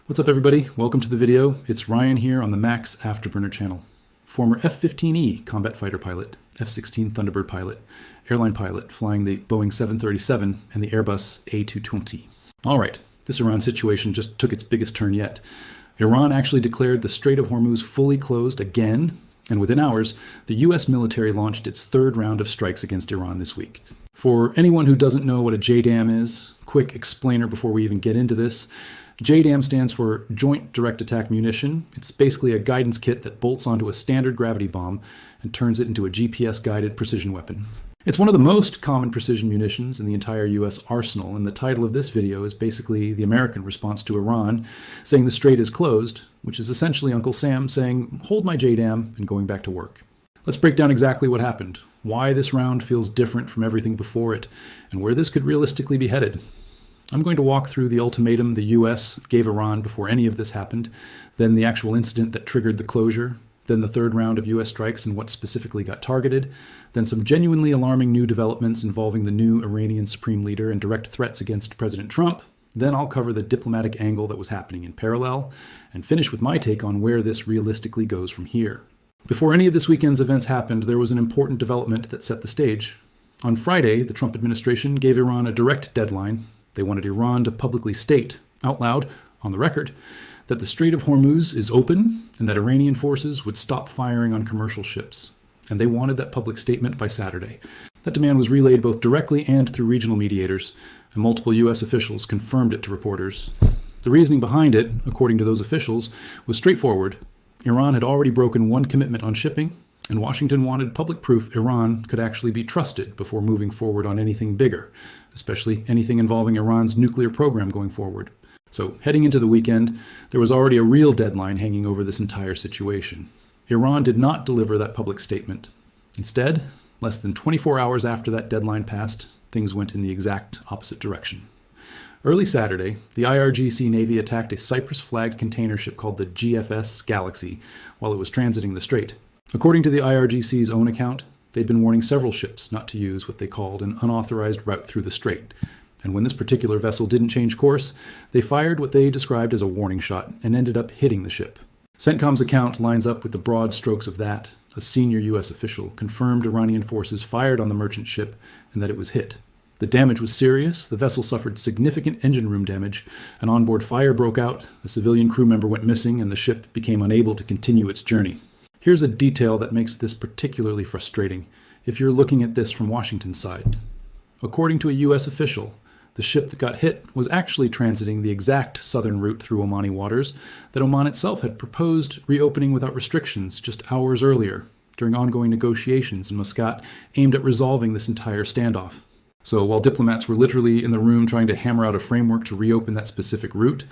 What's up everybody? Welcome to the video. It's Ryan here on the Max Afterburner channel. Former F-15E combat fighter pilot, F-16 Thunderbird pilot, airline pilot flying the Boeing 737 and the Airbus A220. Alright, this Iran situation just took its biggest turn yet. Iran actually declared the Strait of Hormuz fully closed again, and within hours, the US military launched its third round of strikes against Iran this week. For anyone who doesn't know what a JDAM is, quick explainer before we even get into this. JDAM stands for Joint Direct Attack Munition. It's basically a guidance kit that bolts onto a standard gravity bomb and turns it into a GPS-guided precision weapon. It's one of the most common precision munitions in the entire US arsenal, and the title of this video is basically the American response to Iran, saying the strait is closed, which is essentially Uncle Sam saying, hold my JDAM and going back to work. Let's break down exactly what happened, why this round feels different from everything before it, and where this could realistically be headed. I'm going to walk through the ultimatum the US gave Iran before any of this happened, then the actual incident that triggered the closure, then the third round of US strikes and what specifically got targeted, then some genuinely alarming new developments involving the new Iranian supreme leader and direct threats against President Trump. Then I'll cover the diplomatic angle that was happening in parallel, and finish with my take on where this realistically goes from here. Before any of this weekend's events happened, there was an important development that set the stage. On Friday, the Trump administration gave Iran a direct deadline. They wanted Iran to publicly state, out loud, on the record, that the Strait of Hormuz is open and that Iranian forces would stop firing on commercial ships. And they wanted that public statement by Saturday. That demand was relayed both directly and through regional mediators, and multiple US officials confirmed it to reporters. The reasoning behind it, according to those officials, was straightforward. Iran had already broken one commitment on shipping, and Washington wanted public proof Iran could actually be trusted before moving forward on anything bigger, especially anything involving Iran's nuclear program going forward. So heading into the weekend, there was already a real deadline hanging over this entire situation. Iran did not deliver that public statement. Instead, less than 24 hours after that deadline passed, things went in the exact opposite direction. Early Saturday, the IRGC Navy attacked a Cyprus-flagged container ship called the GFS Galaxy while it was transiting the strait. According to the IRGC's own account, they'd been warning several ships not to use what they called an unauthorized route through the strait. And when this particular vessel didn't change course, they fired what they described as a warning shot and ended up hitting the ship. CENTCOM's account lines up with the broad strokes of that. A senior US official confirmed Iranian forces fired on the merchant ship and that it was hit. The damage was serious, the vessel suffered significant engine room damage, an onboard fire broke out, a civilian crew member went missing, and the ship became unable to continue its journey. Here's a detail that makes this particularly frustrating if you're looking at this from Washington's side. According to a US official, the ship that got hit was actually transiting the exact southern route through Omani waters that Oman itself had proposed reopening without restrictions just hours earlier, during ongoing negotiations in Muscat aimed at resolving this entire standoff. So while diplomats were literally in the room trying to hammer out a framework to reopen that specific route,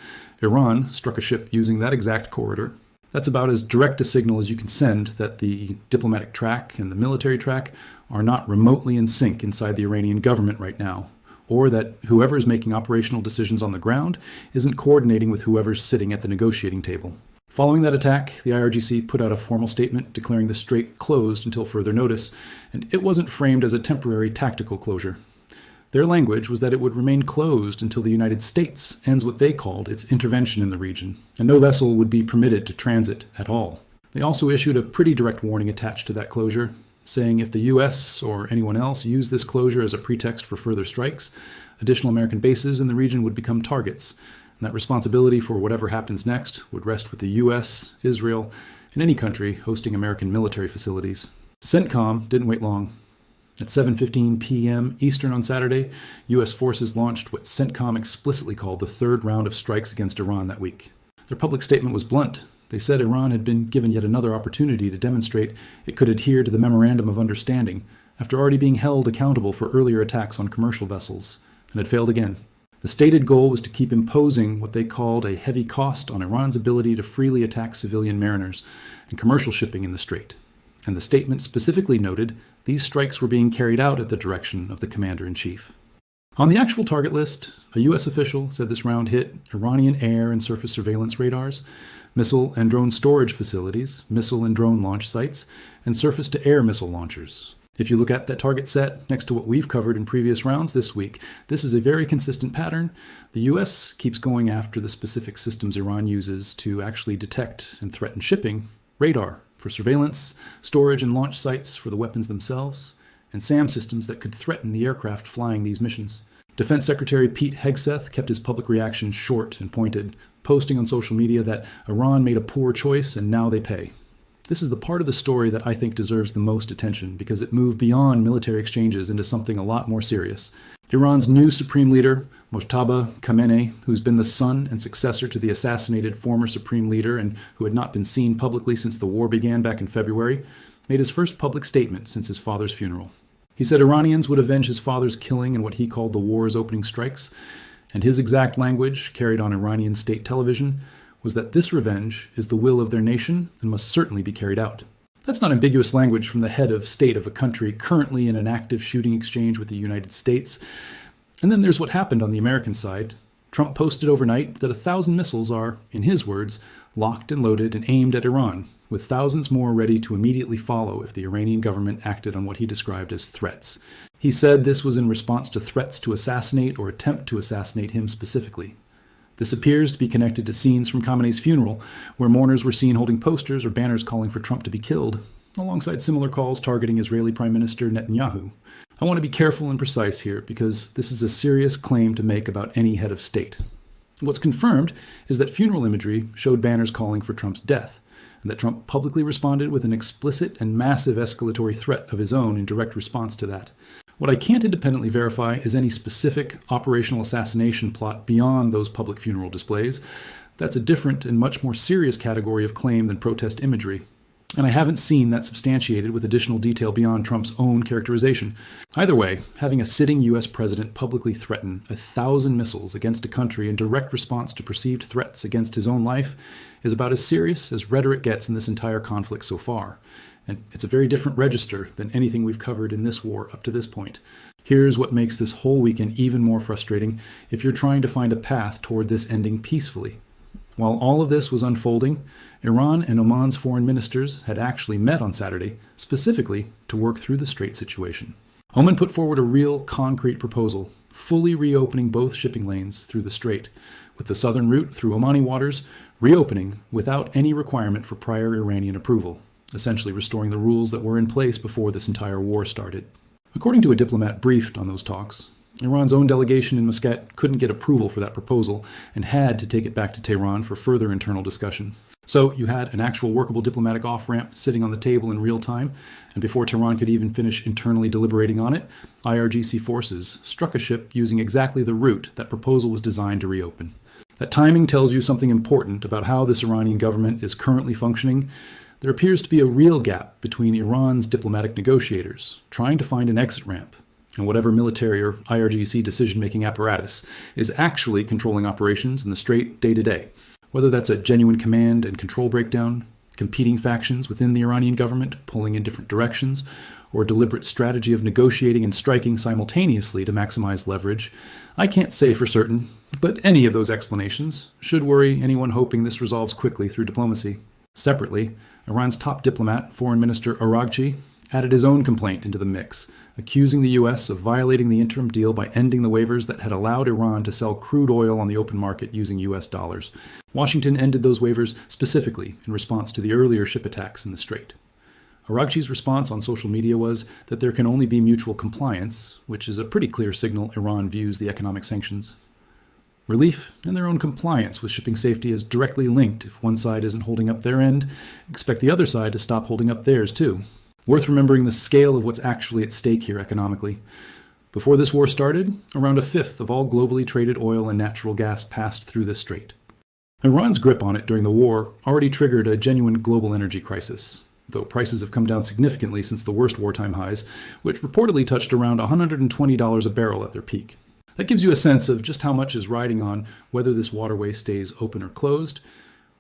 Iran struck a ship using that exact corridor. That's about as direct a signal as you can send that the diplomatic track and the military track are not remotely in sync inside the Iranian government right now, or that whoever is making operational decisions on the ground isn't coordinating with whoever's sitting at the negotiating table. Following that attack, the IRGC put out a formal statement declaring the strait closed until further notice, and it wasn't framed as a temporary tactical closure. Their language was that it would remain closed until the United States ends what they called its intervention in the region, and no vessel would be permitted to transit at all. They also issued a pretty direct warning attached to that closure, saying if the US or anyone else used this closure as a pretext for further strikes, additional American bases in the region would become targets, and that responsibility for whatever happens next would rest with the US, Israel, and any country hosting American military facilities. CENTCOM didn't wait long. At 7:15 p.m. Eastern on Saturday, U.S. forces launched what CENTCOM explicitly called the third round of strikes against Iran that week. Their public statement was blunt. They said Iran had been given yet another opportunity to demonstrate it could adhere to the Memorandum of Understanding after already being held accountable for earlier attacks on commercial vessels, and had failed again. The stated goal was to keep imposing what they called a heavy cost on Iran's ability to freely attack civilian mariners and commercial shipping in the strait. And the statement specifically noted these strikes were being carried out at the direction of the commander-in-chief. On the actual target list, a U.S. official said this round hit Iranian air and surface surveillance radars, missile and drone storage facilities, missile and drone launch sites, and surface-to-air missile launchers. If you look at that target set next to what we've covered in previous rounds this week, this is a very consistent pattern. The US keeps going after the specific systems Iran uses to actually detect and threaten shipping: radar for surveillance, storage and launch sites for the weapons themselves, and SAM systems that could threaten the aircraft flying these missions. Defense Secretary Pete Hegseth kept his public reaction short and pointed, posting on social media that Iran made a poor choice and now they pay. This is the part of the story that I think deserves the most attention because it moved beyond military exchanges into something a lot more serious. Iran's new supreme leader, Mojtaba Khamenei, who's been the son and successor to the assassinated former supreme leader and who had not been seen publicly since the war began back in February, made his first public statement since his father's funeral. He said Iranians would avenge his father's killing in what he called the war's opening strikes, and his exact language, carried on Iranian state television, was that this revenge is the will of their nation and must certainly be carried out. That's not ambiguous language from the head of state of a country currently in an active shooting exchange with the United States. And then there's what happened on the American side. Trump posted overnight that 1,000 missiles are, in his words, locked and loaded and aimed at Iran, with thousands more ready to immediately follow if the Iranian government acted on what he described as threats. He said this was in response to threats to assassinate or attempt to assassinate him specifically. This appears to be connected to scenes from Khamenei's funeral, where mourners were seen holding posters or banners calling for Trump to be killed, alongside similar calls targeting Israeli Prime Minister Netanyahu. I want to be careful and precise here, because this is a serious claim to make about any head of state. What's confirmed is that funeral imagery showed banners calling for Trump's death, and that Trump publicly responded with an explicit and massive escalatory threat of his own in direct response to that. What I can't independently verify is any specific operational assassination plot beyond those public funeral displays. That's a different and much more serious category of claim than protest imagery. And I haven't seen that substantiated with additional detail beyond Trump's own characterization. Either way, having a sitting US president publicly threaten 1,000 missiles against a country in direct response to perceived threats against his own life is about as serious as rhetoric gets in this entire conflict so far. And it's a very different register than anything we've covered in this war up to this point. Here's what makes this whole weekend even more frustrating if you're trying to find a path toward this ending peacefully. While all of this was unfolding, Iran and Oman's foreign ministers had actually met on Saturday, specifically to work through the strait situation. Oman put forward a real concrete proposal, fully reopening both shipping lanes through the strait, with the southern route through Omani waters reopening without any requirement for prior Iranian approval, essentially restoring the rules that were in place before this entire war started. According to a diplomat briefed on those talks, Iran's own delegation in Muscat couldn't get approval for that proposal and had to take it back to Tehran for further internal discussion. So you had an actual workable diplomatic off-ramp sitting on the table in real time, and before Tehran could even finish internally deliberating on it, IRGC forces struck a ship using exactly the route that proposal was designed to reopen. That timing tells you something important about how this Iranian government is currently functioning. There appears to be a real gap between Iran's diplomatic negotiators trying to find an exit ramp and whatever military or IRGC decision-making apparatus is actually controlling operations in the strait day to day. Whether that's a genuine command and control breakdown, competing factions within the Iranian government pulling in different directions, or a deliberate strategy of negotiating and striking simultaneously to maximize leverage, I can't say for certain, but any of those explanations should worry anyone hoping this resolves quickly through diplomacy. Separately, Iran's top diplomat, Foreign Minister Araghchi, added his own complaint into the mix, accusing the U.S. of violating the interim deal by ending the waivers that had allowed Iran to sell crude oil on the open market using U.S. dollars. Washington ended those waivers specifically in response to the earlier ship attacks in the strait. Araghchi's response on social media was that there can only be mutual compliance, which is a pretty clear signal Iran views the economic sanctions. Relief and their own compliance with shipping safety is directly linked. If one side isn't holding up their end, expect the other side to stop holding up theirs too. Worth remembering the scale of what's actually at stake here economically. Before this war started, around a fifth of all globally traded oil and natural gas passed through this strait. Iran's grip on it during the war already triggered a genuine global energy crisis, though prices have come down significantly since the worst wartime highs, which reportedly touched around $120 a barrel at their peak. That gives you a sense of just how much is riding on whether this waterway stays open or closed.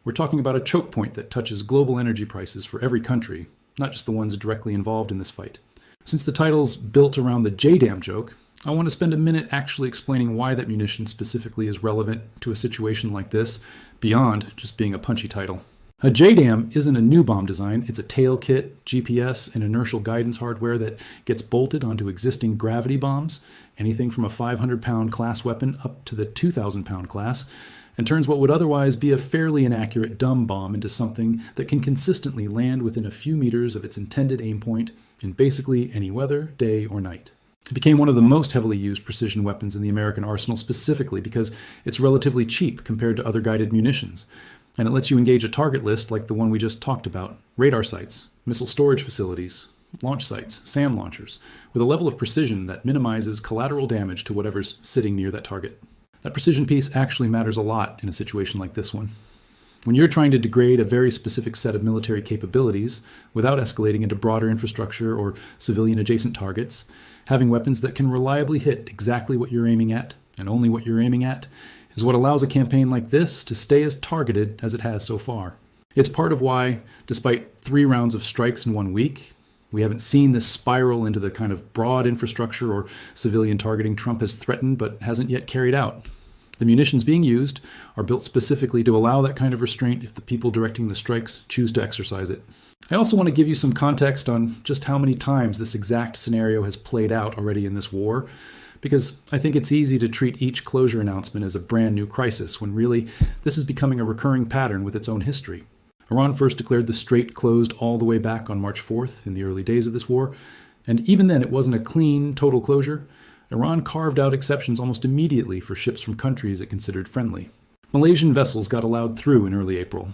We're talking about a choke point that touches global energy prices for every country, not just the ones directly involved in this fight. Since the title's built around the JDAM joke, I want to spend a minute actually explaining why that munition specifically is relevant to a situation like this, beyond just being a punchy title. A JDAM isn't a new bomb design, it's a tail kit, GPS, and inertial guidance hardware that gets bolted onto existing gravity bombs, anything from a 500-pound class weapon up to the 2,000-pound class, and turns what would otherwise be a fairly inaccurate dumb bomb into something that can consistently land within a few meters of its intended aim point in basically any weather, day or night. It became one of the most heavily used precision weapons in the American arsenal specifically because it's relatively cheap compared to other guided munitions, and it lets you engage a target list like the one we just talked about, radar sites, missile storage facilities, launch sites, SAM launchers, with a level of precision that minimizes collateral damage to whatever's sitting near that target. That precision piece actually matters a lot in a situation like this one. When you're trying to degrade a very specific set of military capabilities without escalating into broader infrastructure or civilian adjacent targets, having weapons that can reliably hit exactly what you're aiming at, and only what you're aiming at, is what allows a campaign like this to stay as targeted as it has so far. It's part of why, despite 3 rounds of strikes in 1 week, we haven't seen this spiral into the kind of broad infrastructure or civilian targeting Trump has threatened but hasn't yet carried out. The munitions being used are built specifically to allow that kind of restraint if the people directing the strikes choose to exercise it. I also want to give you some context on just how many times this exact scenario has played out already in this war, because I think it's easy to treat each closure announcement as a brand new crisis, when really this is becoming a recurring pattern with its own history. Iran first declared the strait closed all the way back on March 4th in the early days of this war, and even then it wasn't a clean, total closure. Iran carved out exceptions almost immediately for ships from countries it considered friendly. Malaysian vessels got allowed through in early April.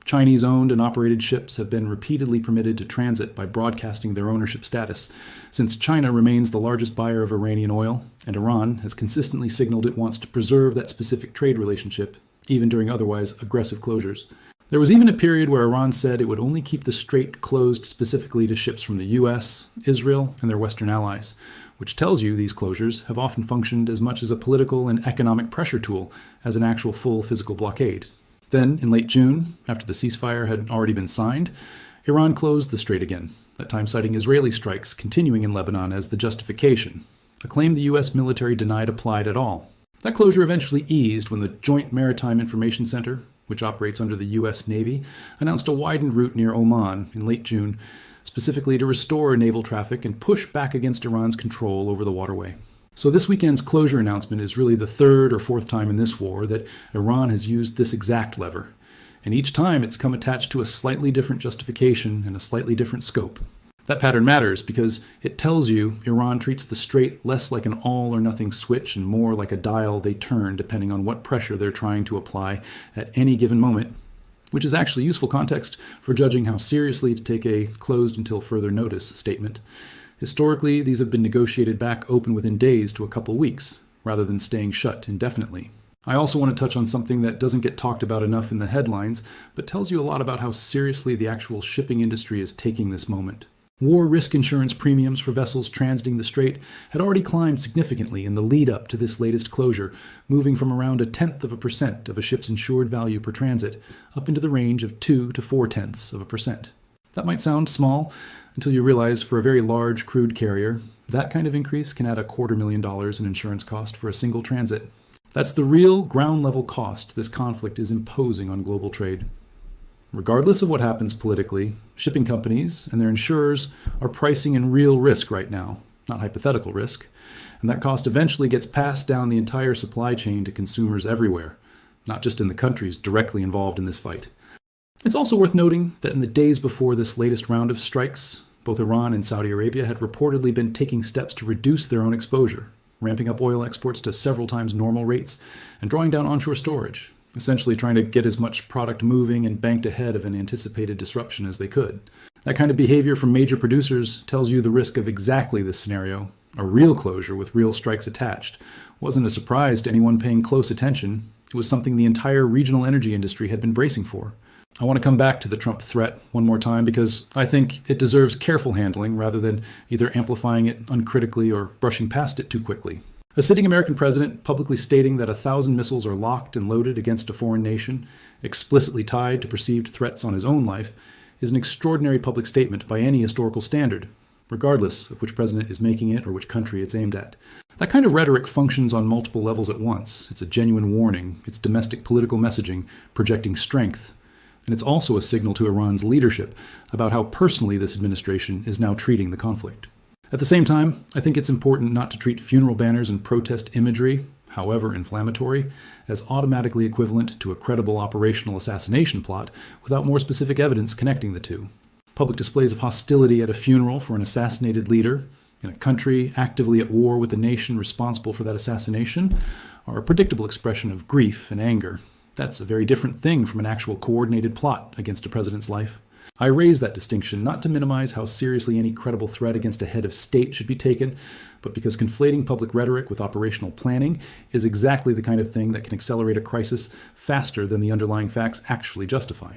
Chinese-owned and operated ships have been repeatedly permitted to transit by broadcasting their ownership status, since China remains the largest buyer of Iranian oil, and Iran has consistently signaled it wants to preserve that specific trade relationship, even during otherwise aggressive closures. There was even a period where Iran said it would only keep the strait closed specifically to ships from the US, Israel, and their Western allies, which tells you these closures have often functioned as much as a political and economic pressure tool as an actual full physical blockade. Then, in late June, after the ceasefire had already been signed, Iran closed the strait again, that time citing Israeli strikes continuing in Lebanon as the justification, a claim the US military denied applied at all. That closure eventually eased when the Joint Maritime Information Center, which operates under the US Navy, announced a widened route near Oman in late June, specifically to restore naval traffic and push back against Iran's control over the waterway. So this weekend's closure announcement is really the 3rd or 4th time in this war that Iran has used this exact lever. And each time it's come attached to a slightly different justification and a slightly different scope. That pattern matters because it tells you Iran treats the strait less like an all-or-nothing switch and more like a dial they turn depending on what pressure they're trying to apply at any given moment, which is actually useful context for judging how seriously to take a closed until further notice statement. Historically, these have been negotiated back open within days to a couple weeks, rather than staying shut indefinitely. I also want to touch on something that doesn't get talked about enough in the headlines, but tells you a lot about how seriously the actual shipping industry is taking this moment. War risk insurance premiums for vessels transiting the strait had already climbed significantly in the lead up to this latest closure, moving from around 0.1% of a ship's insured value per transit up into the range of 2 to 0.4%. That might sound small until you realize for a very large crude carrier, that kind of increase can add $250,000 in insurance cost for a single transit. That's the real ground-level cost this conflict is imposing on global trade. Regardless of what happens politically, shipping companies and their insurers are pricing in real risk right now, not hypothetical risk, and that cost eventually gets passed down the entire supply chain to consumers everywhere, not just in the countries directly involved in this fight. It's also worth noting that in the days before this latest round of strikes, both Iran and Saudi Arabia had reportedly been taking steps to reduce their own exposure, ramping up oil exports to several times normal rates and drawing down onshore storage, essentially trying to get as much product moving and banked ahead of an anticipated disruption as they could. That kind of behavior from major producers tells you the risk of exactly this scenario, a real closure with real strikes attached, wasn't a surprise to anyone paying close attention. It was something the entire regional energy industry had been bracing for. I want to come back to the Trump threat one more time because I think it deserves careful handling rather than either amplifying it uncritically or brushing past it too quickly. A sitting American president publicly stating that 1,000 missiles are locked and loaded against a foreign nation, explicitly tied to perceived threats on his own life, is an extraordinary public statement by any historical standard, regardless of which president is making it or which country it's aimed at. That kind of rhetoric functions on multiple levels at once. It's a genuine warning. It's domestic political messaging, projecting strength. And it's also a signal to Iran's leadership about how personally this administration is now treating the conflict. At the same time, I think it's important not to treat funeral banners and protest imagery, however inflammatory, as automatically equivalent to a credible operational assassination plot without more specific evidence connecting the two. Public displays of hostility at a funeral for an assassinated leader in a country actively at war with the nation responsible for that assassination are a predictable expression of grief and anger. That's a very different thing from an actual coordinated plot against a president's life. I raise that distinction not to minimize how seriously any credible threat against a head of state should be taken, but because conflating public rhetoric with operational planning is exactly the kind of thing that can accelerate a crisis faster than the underlying facts actually justify.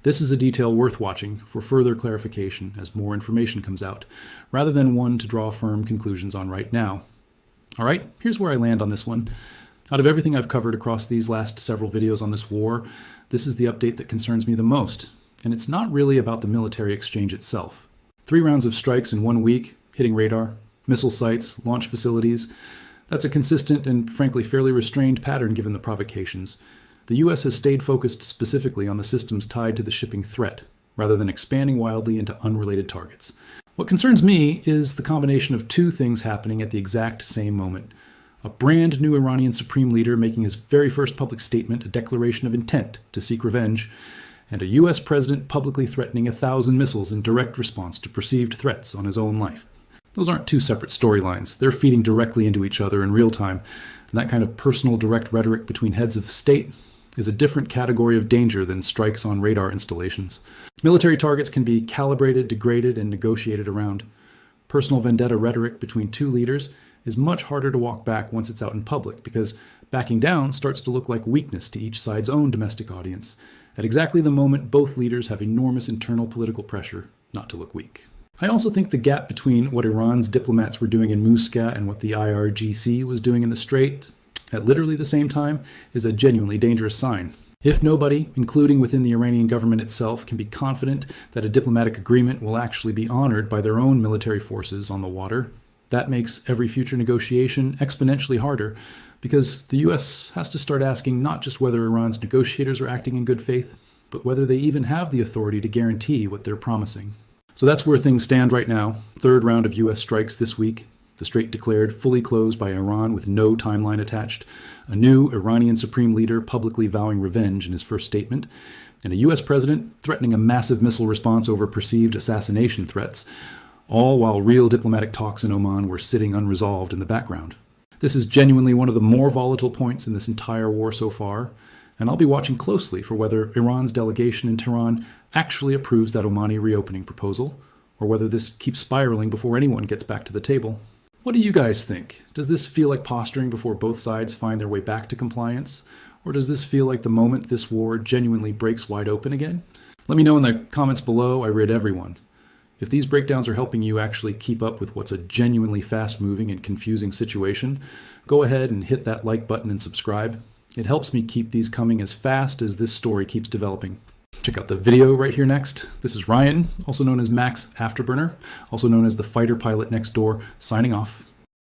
This is a detail worth watching for further clarification as more information comes out, rather than one to draw firm conclusions on right now. All right, here's where I land on this one. Out of everything I've covered across these last several videos on this war, this is the update that concerns me the most. And it's not really about the military exchange itself. 3 rounds of strikes in 1 week, hitting radar, missile sites, launch facilities. That's a consistent and frankly fairly restrained pattern given the provocations. The US has stayed focused specifically on the systems tied to the shipping threat, rather than expanding wildly into unrelated targets. What concerns me is the combination of 2 things happening at the exact same moment. A brand new Iranian supreme leader making his very first public statement a declaration of intent to seek revenge, and a US president publicly threatening 1,000 missiles in direct response to perceived threats on his own life. Those aren't 2 separate storylines. They're feeding directly into each other in real time, and that kind of personal direct rhetoric between heads of state is a different category of danger than strikes on radar installations. Military targets can be calibrated, degraded, and negotiated around. Personal vendetta rhetoric between 2 leaders is much harder to walk back once it's out in public, because backing down starts to look like weakness to each side's own domestic audience, at exactly the moment both leaders have enormous internal political pressure not to look weak. I also think the gap between what Iran's diplomats were doing in Muscat and what the IRGC was doing in the Strait, at literally the same time, is a genuinely dangerous sign. If nobody, including within the Iranian government itself, can be confident that a diplomatic agreement will actually be honored by their own military forces on the water, that makes every future negotiation exponentially harder, because the US has to start asking not just whether Iran's negotiators are acting in good faith, but whether they even have the authority to guarantee what they're promising. So that's where things stand right now. 3rd round of US strikes this week. The Strait declared fully closed by Iran with no timeline attached. A new Iranian supreme leader publicly vowing revenge in his first statement. And a US president threatening a massive missile response over perceived assassination threats, all while real diplomatic talks in Oman were sitting unresolved in the background. This is genuinely one of the more volatile points in this entire war so far, and I'll be watching closely for whether Iran's delegation in Tehran actually approves that Omani reopening proposal, or whether this keeps spiraling before anyone gets back to the table. What do you guys think? Does this feel like posturing before both sides find their way back to compliance? Or does this feel like the moment this war genuinely breaks wide open again? Let me know in the comments below. I read everyone. If these breakdowns are helping you actually keep up with what's a genuinely fast-moving and confusing situation, go ahead and hit that like button and subscribe. It helps me keep these coming as fast as this story keeps developing. Check out the video right here next. This is Ryan, also known as Max Afterburner, also known as the fighter pilot next door, signing off.